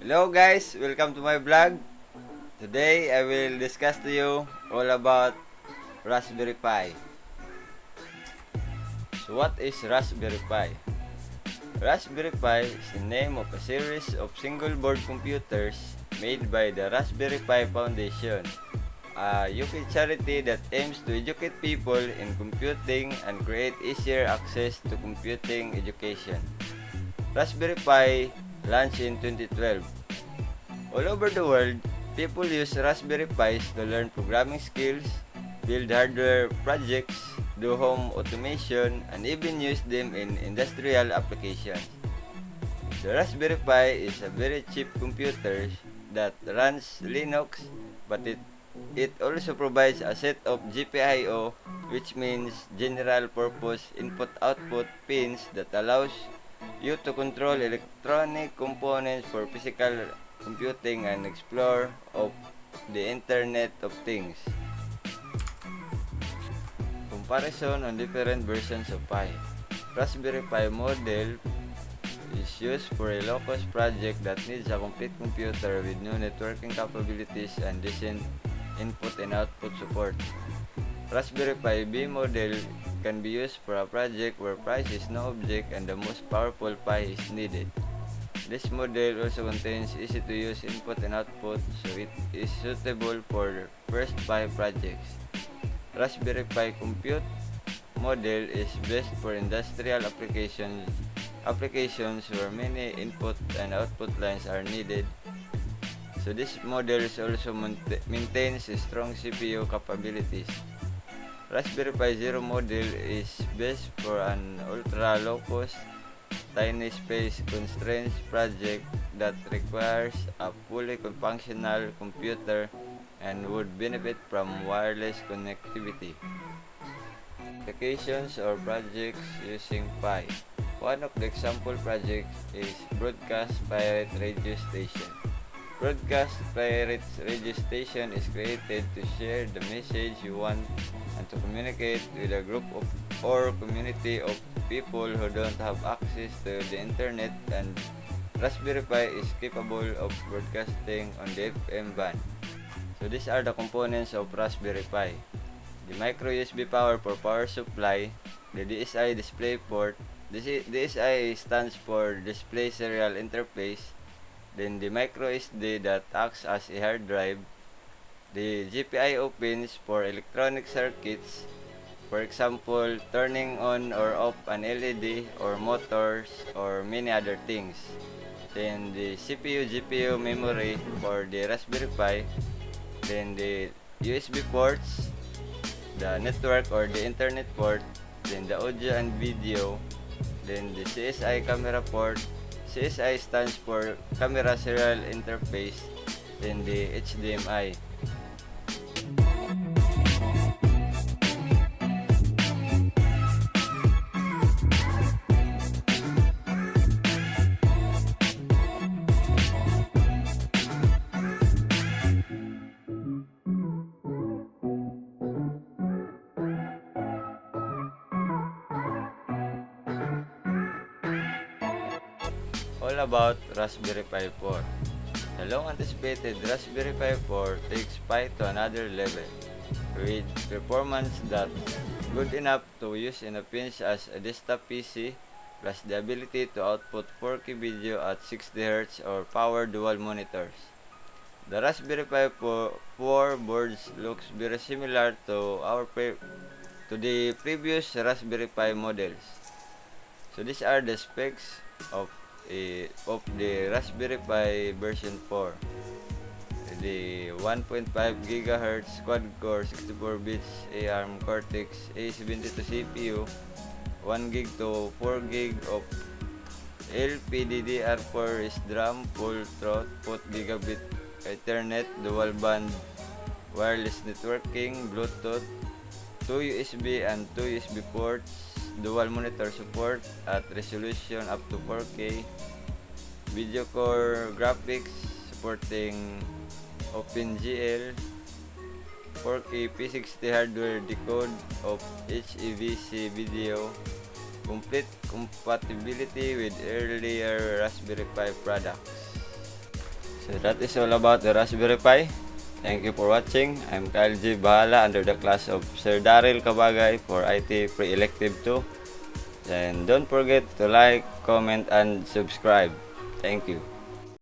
Hello guys, welcome to my vlog. Today I will discuss to you all about Raspberry Pi. So what is Raspberry Pi? Raspberry Pi is the name of a series of single board computers made by the Raspberry Pi Foundation, a UK charity that aims to educate people in computing and create easier access to computing education. Raspberry Pi launched in 2012. All over the world, people use Raspberry Pis to learn programming skills, build hardware projects, do home automation, and even use them in industrial applications. The Raspberry Pi is a very cheap computer that runs Linux, but it also provides a set of GPIO, which means General Purpose Input-Output pins that allows you to control electronic components for physical computing and explore of the Internet of Things. Comparison on different versions of Pi. Raspberry Pi model is used for a low-cost project that needs a complete computer with new networking capabilities and decent input and output support. Raspberry Pi B model can be used for a project where price is no object and the most powerful Pi is needed. This model also contains easy-to-use input and output, so it is suitable for first Pi projects. Raspberry Pi Compute model is best for industrial applications where many input and output lines are needed. So this model also maintains strong CPU capabilities. Raspberry Pi Zero model is best for an ultra low cost, tiny space constraints project that requires a fully functional computer and would benefit from wireless connectivity. Applications or projects using Pi. One of the example projects is Broadcast Pirate Radio Station. Broadcast Pirate Radio Station is created to share the message you want and to communicate with a group of or community of people who don't have access to the internet, and Raspberry Pi is capable of broadcasting on the FM band. So these are the components of Raspberry Pi. The micro USB power for power supply, the DSI display port, the DSI stands for display serial interface, then the micro SD that acts as a hard drive, the GPIO pins for electronic circuits, for example, turning on or off an LED or motors or many other things. Then the CPU GPU memory for the Raspberry Pi, then the USB ports, the network or the internet port, then the audio and video, then the CSI camera port. CSI stands for camera serial interface, then the HDMI. All about Raspberry Pi 4. The long-anticipated Raspberry Pi 4 takes Pi to another level, with performance that's good enough to use in a pinch as a desktop PC, plus the ability to output 4K video at 60Hz or power dual monitors. The Raspberry Pi 4 boards looks very similar to the previous Raspberry Pi models. So these are the specs of the Raspberry Pi version 4. The 1.5 GHz quad-core 64 bits ARM Cortex A72 CPU, 1 GB to 4 GB of LPDDR4 SDRAM full throughput gigabit Ethernet dual band wireless networking, Bluetooth, 2 USB and 2 USB ports, dual monitor support at resolution up to 4K, video core graphics supporting OpenGL, 4K P60 hardware decode of HEVC video, complete compatibility with earlier Raspberry Pi products. So that is all about the Raspberry Pi. Thank you for watching. I'm Kyle G. Bahala under the class of Sir Daryl Kabagay for IT Pre-Elective 2. And don't forget to like, comment, and subscribe. Thank you.